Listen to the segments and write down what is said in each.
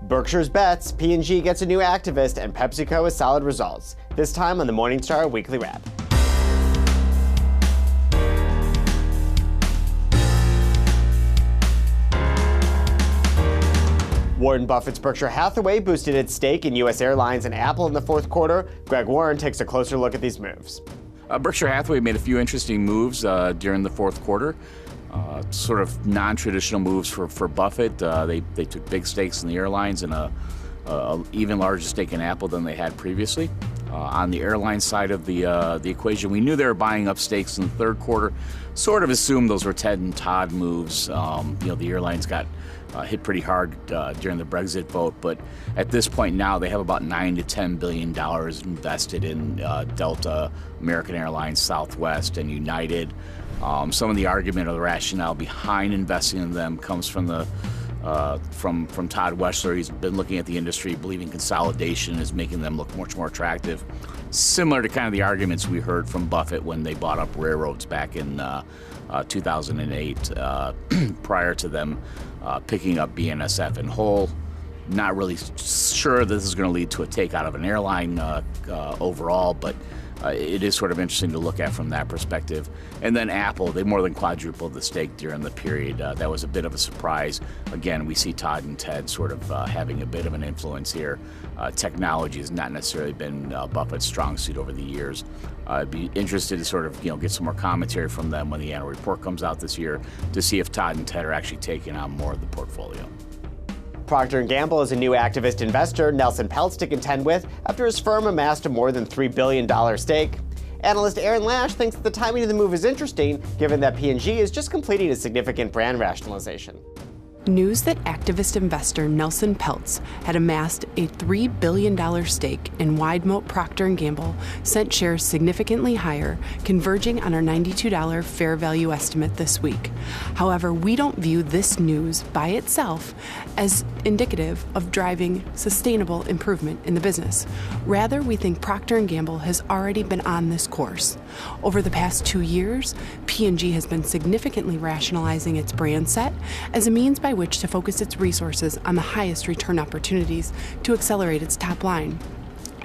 Berkshire's bets, P&G gets a new activist, and Pepsico has solid results. This time on the Morningstar Weekly Wrap. Warren Buffett's Berkshire Hathaway boosted its stake in U.S. Airlines and Apple in the fourth quarter. Greg Warren takes a closer look at these moves. Berkshire Hathaway made a few interesting moves during the fourth quarter. Sort of non-traditional moves for Buffett. They took big stakes in the airlines and a even larger stake in Apple than they had previously. On the airline side of the equation, we knew they were buying up stakes in the third quarter. Sort of assumed those were Ted and Todd moves. The airlines got hit pretty hard during the Brexit vote, but at this point now they have about $9 to $10 billion invested in Delta, American Airlines, Southwest, and United. Some of the argument or the rationale behind investing in them comes from from Todd Weschler. He's been looking at the industry, believing consolidation is making them look much more attractive. Similar to kind of the arguments we heard from Buffett when they bought up railroads back in 2008, prior to them picking up BNSF in whole. Not really sure this is going to lead to a takeout of an airline overall, but it is sort of interesting to look at from that perspective. And then Apple, they more than quadrupled the stake during the period. That was a bit of a surprise. Again, we see Todd and Ted sort of having a bit of an influence here. Technology has not necessarily been Buffett's strong suit over the years. I'd be interested to sort of get some more commentary from them when the annual report comes out this year to see if Todd and Ted are actually taking on more of the portfolio. Procter Gamble is a new activist investor Nelson Peltz to contend with after his firm amassed a more than $3 billion stake. Analyst Aaron Lash thinks that the timing of the move is interesting, given that P&G is just completing a significant brand rationalization. News that activist investor Nelson Peltz had amassed a $3 billion stake in wide-moat Procter Gamble sent shares significantly higher, converging on our $92 fair value estimate this week. However, we don't view this news by itself as indicative of driving sustainable improvement in the business. Rather, we think Procter Gamble has already been on this course. Over the past 2 years, P&G has been significantly rationalizing its brand set as a means by which to focus its resources on the highest return opportunities to accelerate its top line.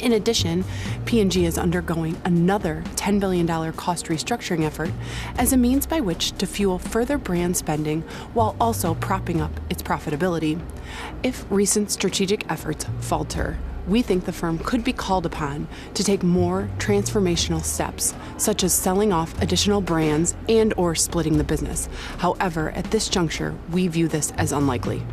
In addition, P&G is undergoing another $10 billion cost restructuring effort as a means by which to fuel further brand spending while also propping up its profitability. If recent strategic efforts falter, we think the firm could be called upon to take more transformational steps, such as selling off additional brands and/or splitting the business. However, at this juncture, we view this as unlikely.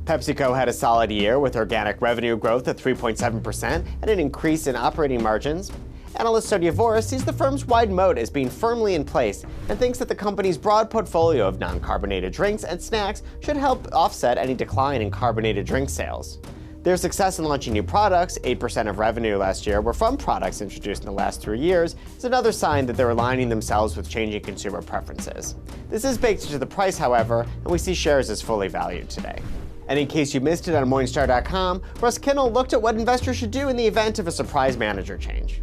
Pepsico had a solid year with organic revenue growth of 3.7% and an increase in operating margins. Analyst Sonia Voris sees the firm's wide moat as being firmly in place and thinks that the company's broad portfolio of non-carbonated drinks and snacks should help offset any decline in carbonated drink sales. Their success in launching new products, 8% of revenue last year, were from products introduced in the last 3 years, is another sign that they're aligning themselves with changing consumer preferences. This is baked into the price, however, and we see shares as fully valued today. And in case you missed it on Morningstar.com, Russ Kinnell looked at what investors should do in the event of a surprise manager change.